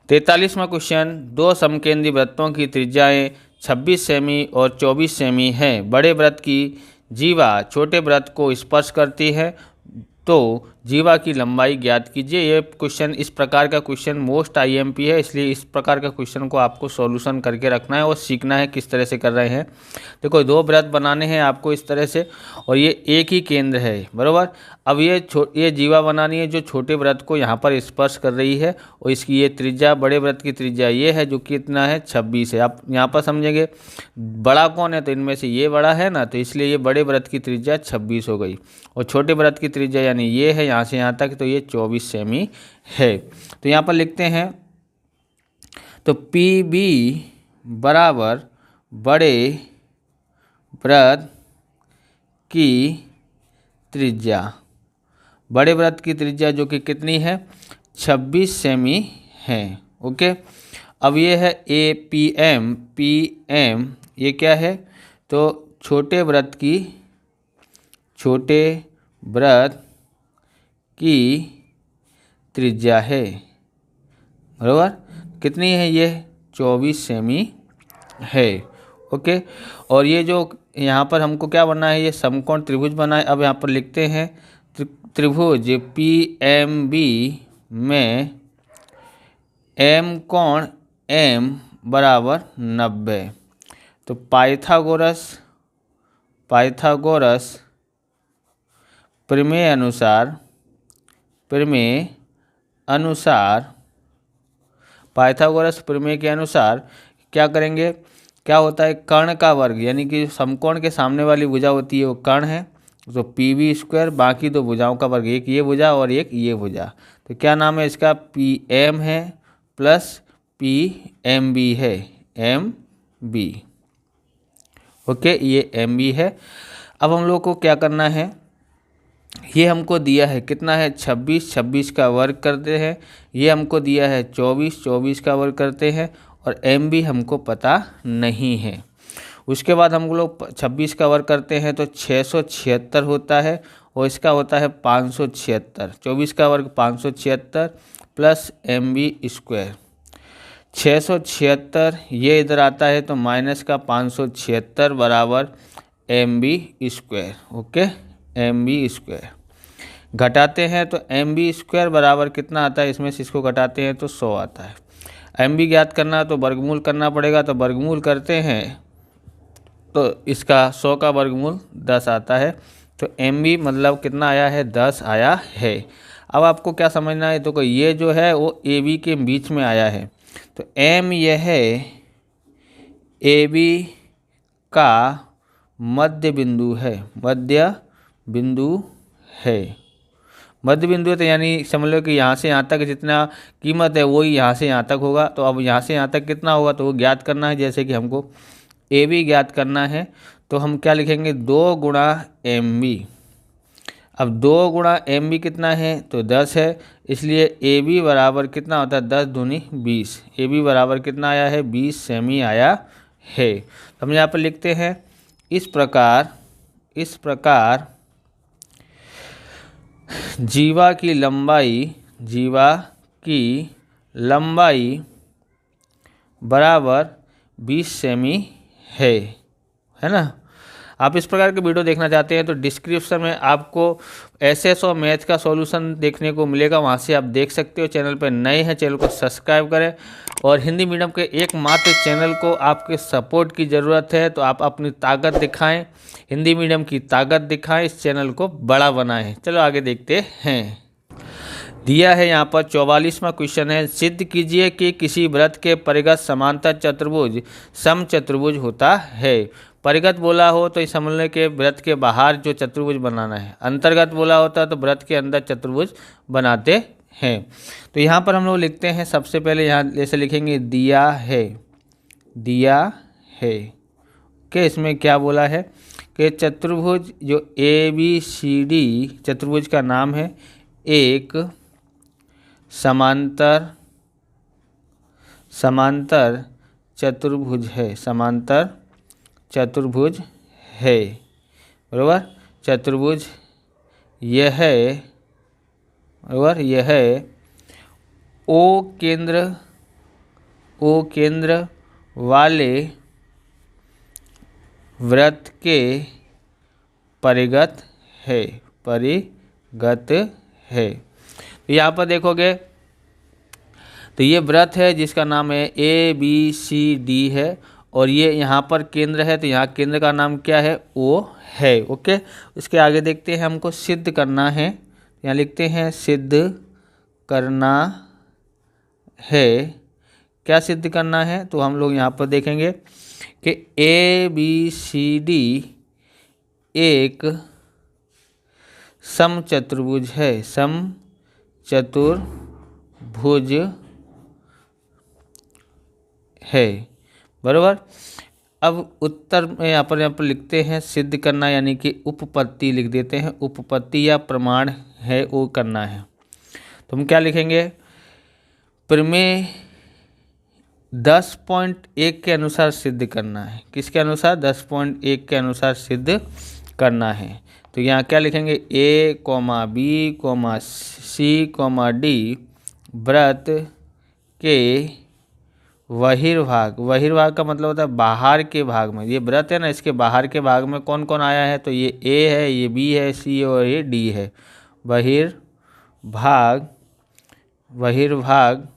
43वां question, दो समकेंद्री वृत्तों की त्रिज्याएं 26 सेमी और 24 सेमी हैं। बड़े वृत्त की जीवा छोटे वृत्त को स्पर्श करती है, तो जीवा की लंबाई ज्ञात कीजिए। ये क्वेश्चन, इस प्रकार का क्वेश्चन मोस्ट आईएमपी है, इसलिए इस प्रकार का क्वेश्चन को आपको सॉल्यूशन करके रखना है और सीखना है किस तरह से कर रहे हैं। देखो, दो वृत्त बनाने हैं आपको इस तरह से, और ये एक ही केंद्र है, बराबर। अब ये जीवा बनानी है जो छोटे वृत्त को यहाँ पर स्पर्श कर रही है, और इसकी ये त्रिज्या, बड़े वृत्त की त्रिज्या ये है जो कितना है 26 है। आप यहाँ पर समझेंगे बड़ा कौन है, तो इनमें से ये बड़ा है ना, तो इसलिए ये बड़े वृत्त की त्रिज्या 26 हो गई, और छोटे वृत्त की त्रिज्या यानी ये है यहाँ से यहाँ तक, तो ये 24 सेमी है। तो यहाँ पर लिखते हैं, तो पी बी बराबर बड़े वृत्त की त्रिज्या, बड़े वृत्त की त्रिज्या जो कि कितनी है 26 सेमी है। ओके, अब ये है ए पी एम, ये क्या है, तो छोटे वृत्त की त्रिज्या है, बराबर। कितनी है ये 24 सेमी है। ओके, और ये जो यहाँ पर हमको क्या बना है, ये समकोण त्रिभुज बना है। अब यहाँ पर लिखते हैं त्रिभुज पी एम बी में एम कोण एम बराबर 90। तो पाइथागोरस प्रमेय के अनुसार क्या करेंगे, क्या होता है, कर्ण का वर्ग, यानी कि समकोण के सामने वाली भुजा होती है वो कर्ण है, तो पी बी स्क्वायर, बाकी दो भुजाओं का वर्ग, एक ये भुजा और एक ये भुजा, तो क्या नाम है इसका, पी एम है प्लस पी एम बी है, एम बी। ओके, ये एम बी है। अब हम लोग को क्या करना है, ये हमको दिया है कितना है 26 का वर्ग करते हैं, ये हमको दिया है 24 का वर्ग करते हैं, और एम बी हमको पता नहीं है। उसके बाद हम लोग 26 का वर्ग करते हैं तो 676 होता है, और इसका होता है 576, 24 का वर्ग 576 प्लस एम बी स्क्वायर, 676 ये इधर आता है तो माइनस का 576 बराबर M B square. Okay, M B square घटाते हैं तो एम बी स्क्वायर बराबर कितना आता है, इसमें से इसको घटाते हैं तो 100 आता है। एम बी ज्ञात करना तो वर्गमूल करना पड़ेगा, तो वर्गमूल करते हैं तो इसका 100 का वर्गमूल 10 आता है, तो एम बी मतलब कितना आया है 10 आया है। अब आपको क्या समझना है, तो ये जो है वो ए बी के बीच में आया है, तो एम यह है ए बी का मध्य बिंदु है, मध्य बिंदु है तो यानी समझ लो कि यहाँ से यहाँ तक जितना कीमत है वही यहाँ से यहाँ तक होगा। तो अब यहाँ से यहाँ तक कितना होगा, तो वो ज्ञात करना है। जैसे कि हमको ए बी ज्ञात करना है, तो हम क्या लिखेंगे 2 गुणा एम बी। अब 2 गुणा एम बी कितना है, तो 10 है, इसलिए ए बी बराबर कितना होता है 10 दूनी 20। ए बी बराबर कितना आया है 20 सेमी आया है। तो हम यहाँ पर लिखते हैं इस प्रकार जीवा की लंबाई बराबर 20 सेमी है ना। आप इस प्रकार के वीडियो देखना चाहते हैं तो डिस्क्रिप्शन में आपको एसएस और मैथ का सॉल्यूशन देखने को मिलेगा, वहां से आप देख सकते हो। चैनल पर नए हैं, चैनल को सब्सक्राइब करें, और हिंदी मीडियम के एकमात्र चैनल को आपके सपोर्ट की ज़रूरत है, तो आप अपनी ताकत दिखाएं, हिंदी मीडियम की ताकत दिखाएं, इस चैनल को बड़ा बनाएं। चलो आगे देखते हैं। दिया है यहाँ पर 44वां क्वेश्चन है, सिद्ध कीजिए कि किसी वृत्त के परिगत समांतर चतुर्भुज समचतुर्भुज होता है। परिगत बोला हो तो इस समझ लें कि वृत्त के बाहर जो चतुर्भुज बनाना है, अंतर्गत बोला होता है तो वृत्त के अंदर चतुर्भुज बनाते हैं। तो यहाँ पर हम लोग लिखते हैं, सबसे पहले यहाँ जैसे लिखेंगे दिया है कि इसमें क्या बोला है कि चतुर्भुज जो ए बी सी डी चतुर्भुज का नाम है, एक समांतर चतुर्भुज है, बराबर। चतुर्भुज यह है ओ केंद्र ओ केंद्र वाले वृत्त के परिगत है, परिगत है। तो यहाँ पर देखोगे तो ये वृत्त है जिसका नाम है ABCD है, और ये यहाँ पर केंद्र है, तो यहाँ केंद्र का नाम क्या है, O है। ओके, उसके आगे देखते हैं, हमको सिद्ध करना है। यहाँ लिखते हैं सिद्ध करना है। क्या सिद्ध करना है, तो हम लोग यहाँ पर देखेंगे कि ABCD एक समचतुर्भुज है, समचतुर्भुज है, बराबर। अब उत्तर में यहाँ पर लिखते हैं सिद्ध करना, यानी कि उपपत्ति लिख देते हैं, उपपत्ति या प्रमाण है वो करना है। तो हम क्या लिखेंगे, प्रमेय 10.1 के अनुसार सिद्ध करना है। किसके अनुसार, 10.1 के अनुसार सिद्ध करना है। तो यहाँ क्या लिखेंगे, A, B, C, D वृत्त के बहिर्भाग का मतलब होता है बाहर के भाग में। ये वृत्त है ना, इसके बाहर के भाग में कौन कौन आया है, तो ये A है, ये B है, C और ये D है। बहिर्भाग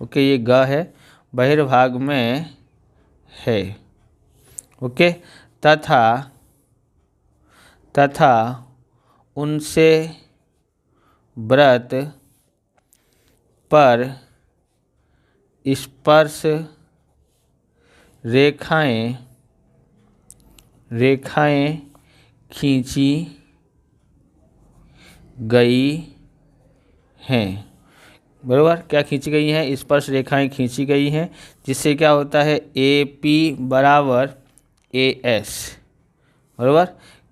ओके, ये ग है, बहिर्भाग में है। ओके, तथा उनसे वृत्त पर स्पर्श रेखाएं खींची गई हैं, बराबर। क्या खींची गई हैं, स्पर्श रेखाएं खींची गई हैं, जिससे क्या होता है AP बराबर AS, बराबर।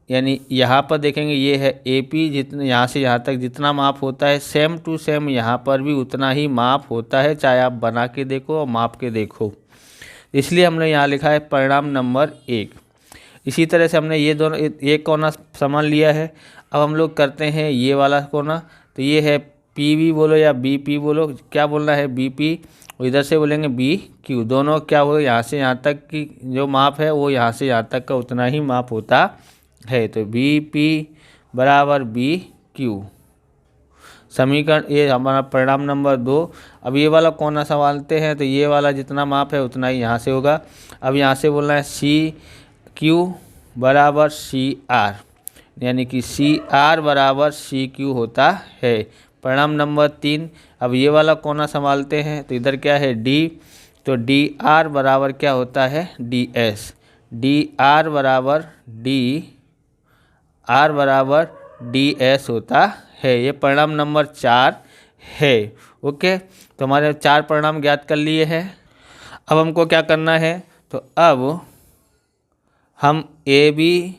यानी यहाँ पर देखेंगे ये है AP, जितने यहाँ से यहाँ तक जितना माप होता है सेम टू सेम यहाँ पर भी उतना ही माप होता है, चाहे आप बना के देखो और माप के देखो। इसलिए हमने यहाँ लिखा है परिणाम नंबर 1। इसी तरह से हमने ये दोनों एक कोना समान लिया है। अब हम लोग करते हैं ये वाला कोना, तो ये है PB बोलो या BP बोलो, क्या बोलना है BP, इधर से बोलेंगे BQ। दोनों क्या हो, यहाँ से यहाँ तक की जो माप है वो यहाँ से यहाँ तक का उतना ही माप होता है। तो BP बराबर BQ, समीकरण ये हमारा परिणाम नंबर 2। अब ये वाला कोना संभालते हैं, तो ये वाला जितना माप है उतना ही यहाँ से होगा। अब यहाँ से बोलना है CQ बराबर CR, यानी कि CR बराबर CQ होता है। परिणाम नंबर 3, अब ये वाला कोना संभालते हैं, तो इधर क्या है D, तो DR बराबर क्या होता है DS, DR बराबर DS होता है। ये परिणाम नंबर 4 है। ओके, तो हमारे 4 परिणाम ज्ञात कर लिए हैं। अब हमको क्या करना है, तो अब हम AB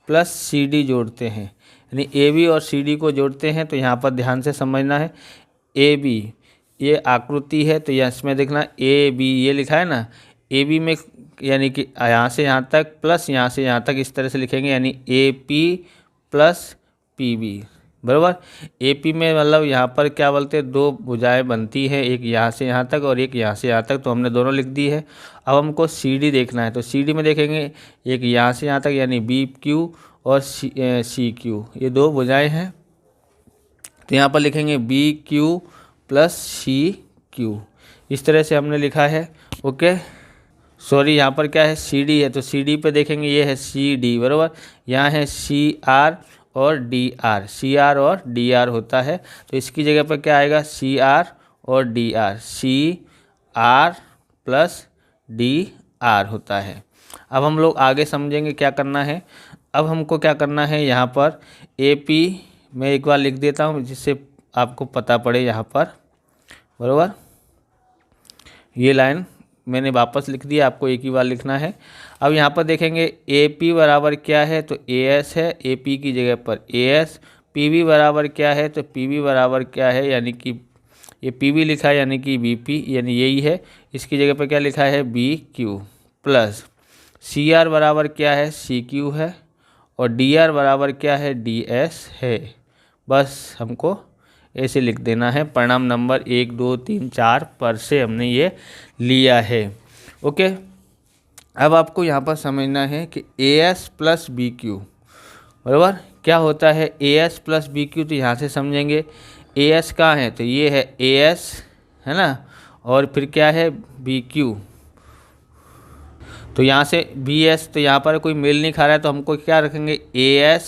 प्लस CD जोड़ते हैं, यानी AB और CD को जोड़ते हैं। तो यहाँ पर ध्यान से समझना है, AB ये आकृति है, तो यहाँ इसमें देखना AB ये लिखा है ना, AB में यानी कि यहाँ से यहाँ तक प्लस यहाँ से यहाँ तक इस तरह से लिखेंगे, यानी AP प्लस PB, बराबर। AP में मतलब यहाँ पर क्या बोलते हैं, 2 भुजाएं बनती है, एक यहाँ से यहाँ तक और एक यहाँ से यहाँ तक, तो हमने दोनों लिख दी है। अब हमको CD देखना है, तो CD में देखेंगे एक यहाँ से यहाँ तक, यानी BQ और CQ, ये 2 भुजाएं हैं। तो यहाँ पर लिखेंगे BQ प्लस CQ, इस तरह से हमने लिखा है। ओके, सॉरी यहाँ पर क्या है CD है, तो CD पे देखेंगे ये है CD, बराबर। यहाँ है CR और DR और DR होता है, तो इसकी जगह पर क्या आएगा CR और DR, CR प्लस DR होता है। अब हम लोग आगे समझेंगे क्या करना है। अब हमको क्या करना है, यहाँ पर AP मैं एक बार लिख देता हूँ जिससे आपको पता पड़े यहाँ पर, बराबर। ये लाइन मैंने वापस लिख दिया, आपको एक ही बार लिखना है। अब यहाँ पर देखेंगे AP बराबर क्या है, तो AS है, AP की जगह पर AS। PB बराबर क्या है, तो PB बराबर क्या है, यानी कि ये PB लिखा है यानी कि BP, यानी यही है, इसकी जगह पर क्या लिखा है BQ प्लस CR बराबर क्या है CQ है, और DR बराबर क्या है DS है। बस हमको ऐसे लिख देना है। परिणाम नंबर 1 2 3 4 पर से हमने ये लिया है। ओके, अब आपको यहाँ पर समझना है कि AS प्लस BQ बराबर क्या होता है। AS प्लस BQ तो यहाँ से समझेंगे। AS कहाँ है, तो ये है AS है ना, और फिर क्या है BQ, तो यहाँ से BS, तो यहाँ पर कोई मेल नहीं खा रहा है तो हमको क्या रखेंगे AS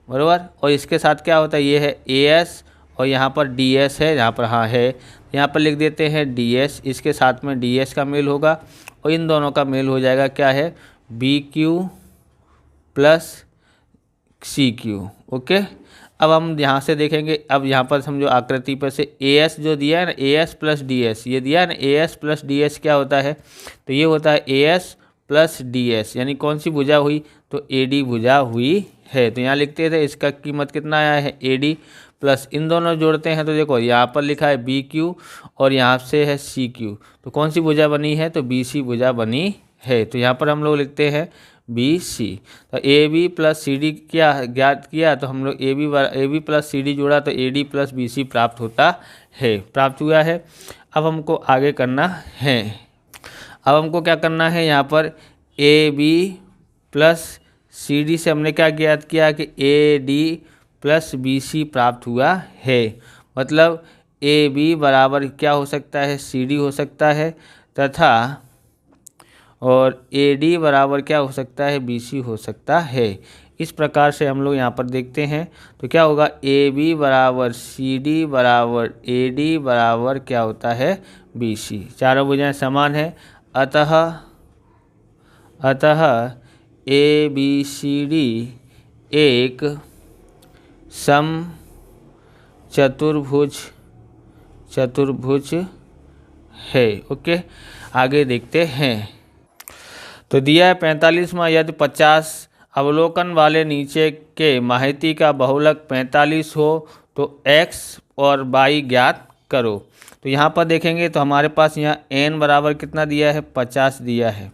बराबर, और इसके साथ क्या होता है ये है AS और यहाँ पर DS है, यहाँ पर हाँ है, यहाँ पर लिख देते हैं DS, इसके साथ में DS का मेल होगा और इन दोनों का मेल हो जाएगा क्या है BQ प्लस CQ। ओके, अब हम यहाँ से देखेंगे, अब यहाँ पर समझो आकृति पर से AS जो दिया है ना, AS प्लस DS ये दिया है ना, AS प्लस DS क्या होता है, तो ये होता है AS प्लस DS, यानी कौन सी भुजा हुई, तो AD भुजा हुई है। तो यहाँ लिखते थे इसका कीमत कितना आया है AD प्लस, इन दोनों जोड़ते हैं तो देखो यहाँ पर लिखा है BQ और यहाँ से है CQ, तो कौन सी भुजा बनी है, तो BC भुजा बनी है। तो यहाँ पर हम लोग लिखते हैं BC। तो AB प्लस CD क्या ज्ञात किया, तो हम लोग AB प्लस CD जोड़ा तो AD प्लस BC प्राप्त होता है, प्राप्त हुआ है। अब हमको आगे करना है, अब हमको क्या करना है, यहाँ पर AB प्लस CD से हमने क्या ज्ञात किया कि AD प्लस BC प्राप्त हुआ है। मतलब AB बराबर क्या हो सकता है, CD हो सकता है, तथा और AD बराबर क्या हो सकता है, BC हो सकता है। इस प्रकार से हम लोग यहाँ पर देखते हैं तो क्या होगा, AB बराबर CD बराबर AD बराबर क्या होता है BC, चारों भुजाएं समान है, अतः ABCD एक सम चतुर्भुज है। ओके, आगे देखते हैं। तो दिया है 45वां, यदि 50 अवलोकन वाले नीचे के माहिती का बहुलक 45 हो तो x और y ज्ञात करो। तो यहाँ पर देखेंगे तो हमारे पास यहाँ n बराबर कितना दिया है, 50 दिया है।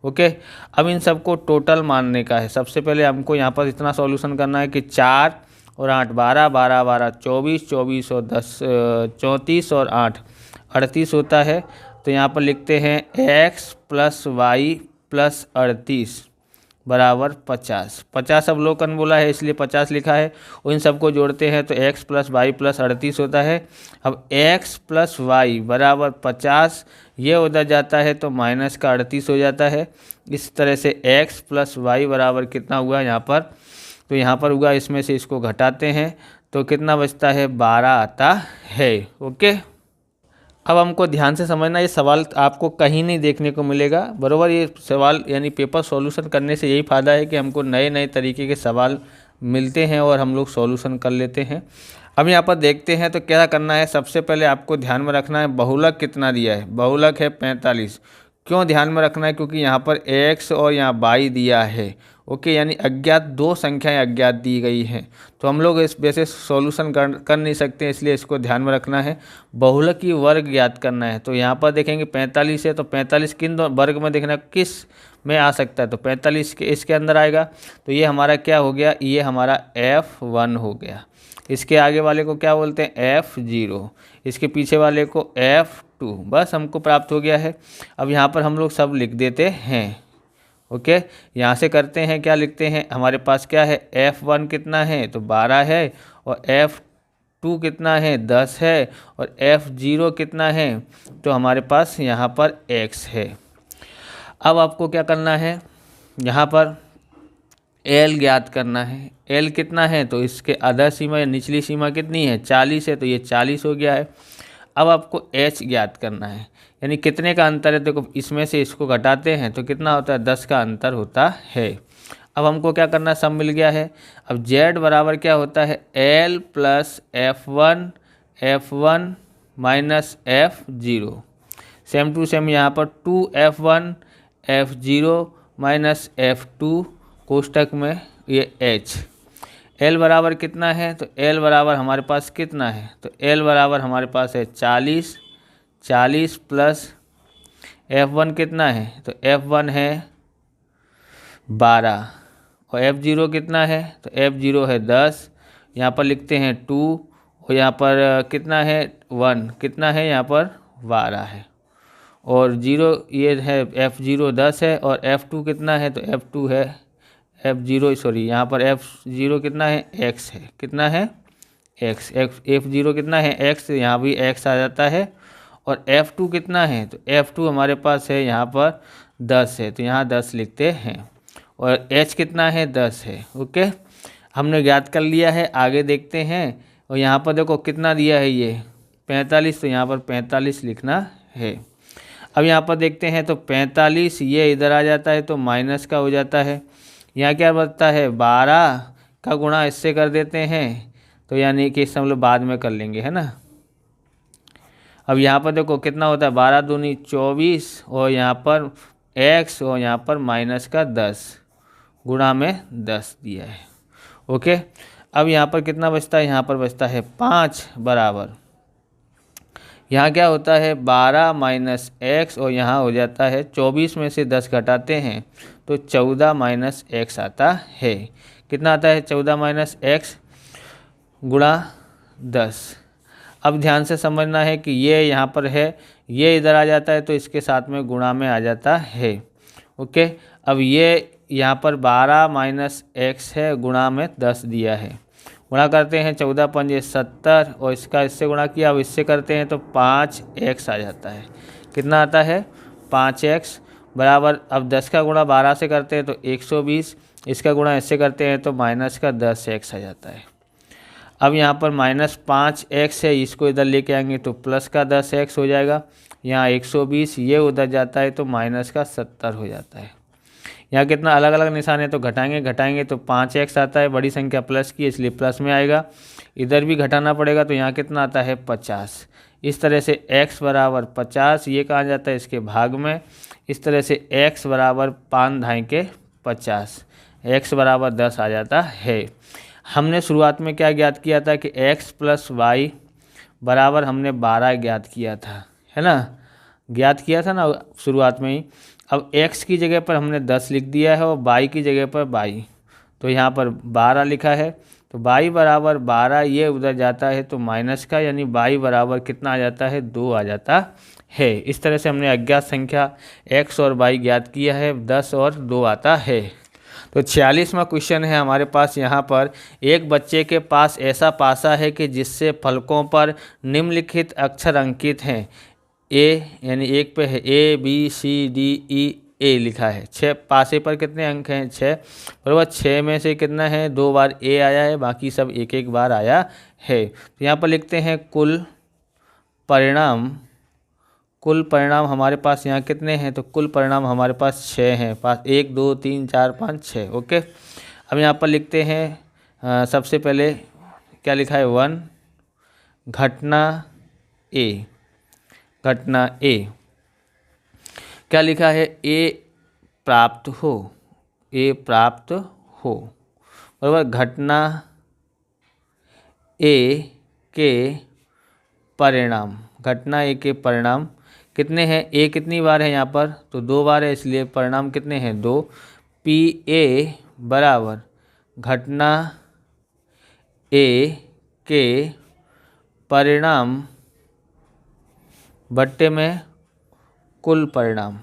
ओके, अब इन सबको टोटल मानने का है। सबसे पहले हमको यहाँ पर इतना सॉल्यूशन करना है कि 4 और 8 12 12 12 24 24 और 10 34 और 8 38 होता है। तो यहाँ पर लिखते हैं x प्लस वाई प्लस 38 बराबर 50। 50 अवलोकन बोला है इसलिए 50 लिखा है, और इन सबको जोड़ते हैं तो x प्लस वाई प्लस 38 होता है। अब x प्लस वाई बराबर 50, ये उधर जाता है तो माइनस का 38 हो जाता है। इस तरह से x प्लस वाई बराबर कितना हुआ यहाँ पर, तो यहाँ पर हुआ, इसमें से इसको घटाते हैं तो कितना बचता है, 12 आता है। ओके, अब हमको ध्यान से समझना, ये सवाल आपको कहीं नहीं देखने को मिलेगा बराबर। ये सवाल यानी पेपर सॉल्यूशन करने से यही फ़ायदा है कि हमको नए नए तरीके के सवाल मिलते हैं और हम लोग सॉल्यूशन कर लेते हैं। अब यहाँ पर देखते हैं तो क्या करना है, सबसे पहले आपको ध्यान में रखना है बहुलक कितना दिया है, बहुलक है 45। क्यों ध्यान में रखना है, क्योंकि यहाँ पर x और यहाँ y दिया है। ओके, यानी अज्ञात दो संख्याएं अज्ञात दी गई हैं, तो हम लोग इस वैसे सॉल्यूशन कर नहीं सकते, इसलिए इसको ध्यान में रखना है। बहुलक की वर्ग ज्ञात करना है, तो यहाँ पर देखेंगे 45 है, तो 45 किन दो वर्ग में देखना, किस में आ सकता है, तो 45 के इसके अंदर आएगा। तो ये हमारा क्या हो गया, ये हमारा F1 हो गया। इसके आगे वाले को क्या बोलते हैं, F0, इसके पीछे वाले को F2, बस हमको प्राप्त हो गया है। अब यहाँ पर हम लोग सब लिख देते हैं। ओके, यहाँ से करते हैं, क्या लिखते हैं, हमारे पास क्या है, F1 कितना है, तो 12 है, और F2 कितना है, 10 है, और F0 कितना है, तो हमारे पास यहाँ पर x है। अब आपको क्या करना है, यहाँ पर L ज्ञात करना है। L कितना है, तो इसके आधा सीमा या निचली सीमा कितनी है, 40 है, तो ये 40 हो गया है। अब आपको H ज्ञात करना है, यानी कितने का अंतर है, देखो इसमें से इसको घटाते हैं तो कितना होता है, 10 का अंतर होता है। अब हमको क्या करना है, सब मिल गया है। अब Z बराबर क्या होता है, L plus F1 minus F0, same to same यहाँ पर 2F1 F0 माइनस F2 कोष्टक में ये H। L बराबर कितना है, तो L बराबर हमारे पास कितना है, तो L बराबर हमारे पास है 40 प्लस F1 कितना है, तो F1 है 12, और F0 कितना है, तो F0 है 10। यहाँ पर लिखते हैं 2 और यहाँ पर कितना है 1, कितना है यहाँ पर 12 है, और 0 ये है F0 10 है, और F2 कितना है तो F2 है F0 सॉरी यहाँ पर F0 कितना है x है, कितना है x, F0 कितना है x, यहाँ भी x आ जाता है, और F2 कितना है तो F2 हमारे पास है यहाँ पर 10 है, तो यहाँ 10 लिखते हैं, और h कितना है 10 है। ओके, हमने ज्ञात कर लिया है, आगे देखते हैं। और यहाँ पर देखो कितना दिया है ये 45, तो यहाँ पर 45 लिखना है। अब यहाँ पर देखते हैं तो 45 ये इधर आ जाता है तो माइनस का हो जाता है, यहाँ क्या बनता है 12 का गुणा इससे कर देते हैं, तो यानी कि इससे हम लोग बाद में कर लेंगे, है ना। अब यहाँ पर देखो कितना होता है 12 दूनी 24, और यहाँ पर x और यहाँ पर माइनस का 10 गुणा में 10 दिया है। ओके, अब यहाँ पर कितना बचता है, यहाँ पर बचता है 5 बराबर, यहाँ क्या होता है 12 माइनस x, और यहाँ हो जाता है 24 में से 10 घटाते हैं तो 14 माइनस x आता है। कितना आता है 14 माइनस x गुणा 10। अब ध्यान से समझना है कि ये यहाँ पर है, ये इधर आ जाता है तो इसके साथ में गुणा में आ जाता है। ओके, अब ये यहाँ पर 12 माइनस x है, गुणा में 10 दिया है, गुणा करते हैं 14 पंजे 70, और इसका इससे गुणा किया, अब इससे करते हैं तो 5x आ जाता है। कितना आता है 5x बराबर, अब 10 का गुणा 12 से करते हैं तो 120, इसका गुणा इससे करते हैं तो माइनस का 10x आ जाता है। अब यहाँ पर माइनस 5x है, इसको इधर लेके आएंगे तो प्लस का 10x हो जाएगा, यहाँ 120 ये उधर जाता है तो माइनस का 70 हो जाता है। यहाँ कितना अलग अलग निशान है तो घटाएंगे तो 5x आता है, बड़ी संख्या प्लस की इसलिए प्लस में आएगा, इधर भी घटाना पड़ेगा तो यहाँ कितना आता है 50। इस तरह से x बराबर 50, ये कहाँ जाता है इसके भाग में, इस तरह से x बराबर 5 ढाई के 50, x बराबर 10 आ जाता है। हमने शुरुआत में क्या ज्ञात किया था कि x प्लस वाई बराबर हमने 12 ज्ञात किया था, है ना, ज्ञात किया था ना शुरुआत में ही। अब x की जगह पर हमने 10 लिख दिया है और y की जगह पर 22, तो यहाँ पर 12 लिखा है, तो y बराबर 12 ये उधर जाता है तो माइनस का, यानी y बराबर कितना आ जाता है 2 आ जाता है। इस तरह से हमने अज्ञात संख्या x और y ज्ञात किया है, 10 और 2 आता है। तो 46वां क्वेश्चन है हमारे पास यहाँ पर, एक बच्चे के पास ऐसा पासा है कि जिससे फलकों पर निम्नलिखित अक्षर अंकित हैं। ए यानी एक पे है ABCDE लिखा है, 6 पासे पर कितने अंक हैं 6 बराबर, 6 में से कितना है 2 बार A आया है, बाकी सब एक एक बार आया है। तो यहाँ पर लिखते हैं कुल परिणाम हमारे पास यहाँ कितने हैं, तो कुल परिणाम हमारे पास 6 हैं, 1 2 3 4 5 6। ओके, अब यहाँ पर लिखते हैं सबसे पहले क्या लिखा है 1 घटना ए क्या लिखा है ए प्राप्त हो बराबर, घटना ए के परिणाम कितने हैं, ए कितनी बार है यहाँ पर तो 2 बार है, इसलिए परिणाम कितने हैं 2। PA बराबर घटना ए के परिणाम बट्टे में कुल परिणाम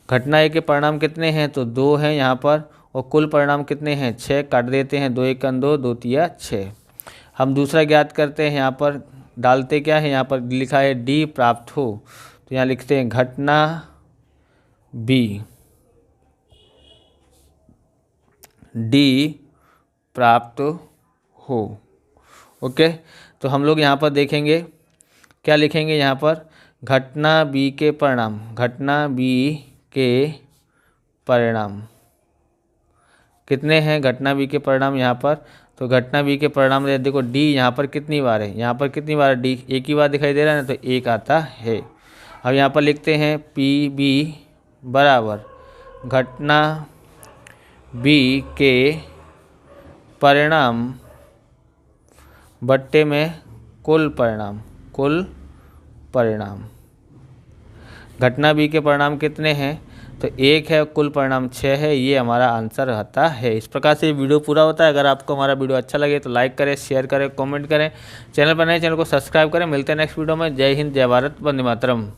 घटना ए के परिणाम कितने हैं तो 2 हैं यहाँ पर, और कुल परिणाम कितने हैं 6, काट देते हैं 2 1 2 2 3 6। हम दूसरा ज्ञात करते हैं, यहाँ पर डालते क्या है, यहाँ पर लिखा है डी प्राप्त हो, तो यहाँ लिखते हैं घटना बी डी प्राप्त हो। ओके, तो हम लोग यहाँ पर देखेंगे क्या लिखेंगे, यहाँ पर घटना बी के परिणाम कितने हैं, घटना बी के परिणाम यहाँ पर, तो घटना बी के परिणाम देखो डी यहाँ पर कितनी बार है, यहाँ पर कितनी बार डी एक ही बार दिखाई दे रहा है ना, तो 1 आता है। अब यहाँ पर लिखते हैं PB बराबर घटना बी के परिणाम बट्टे में कुल परिणाम घटना बी के परिणाम कितने हैं, तो 1 है, कुल परिणाम 6 है, ये हमारा आंसर आता है। इस प्रकार से ये वीडियो पूरा होता है। अगर आपको हमारा वीडियो अच्छा लगे तो लाइक करें, शेयर करें, कमेंट करें, चैनल पर नए चैनल को सब्सक्राइब करें। मिलते हैं नेक्स्ट वीडियो में। जय हिंद, जय भारत, वंदे मातरम।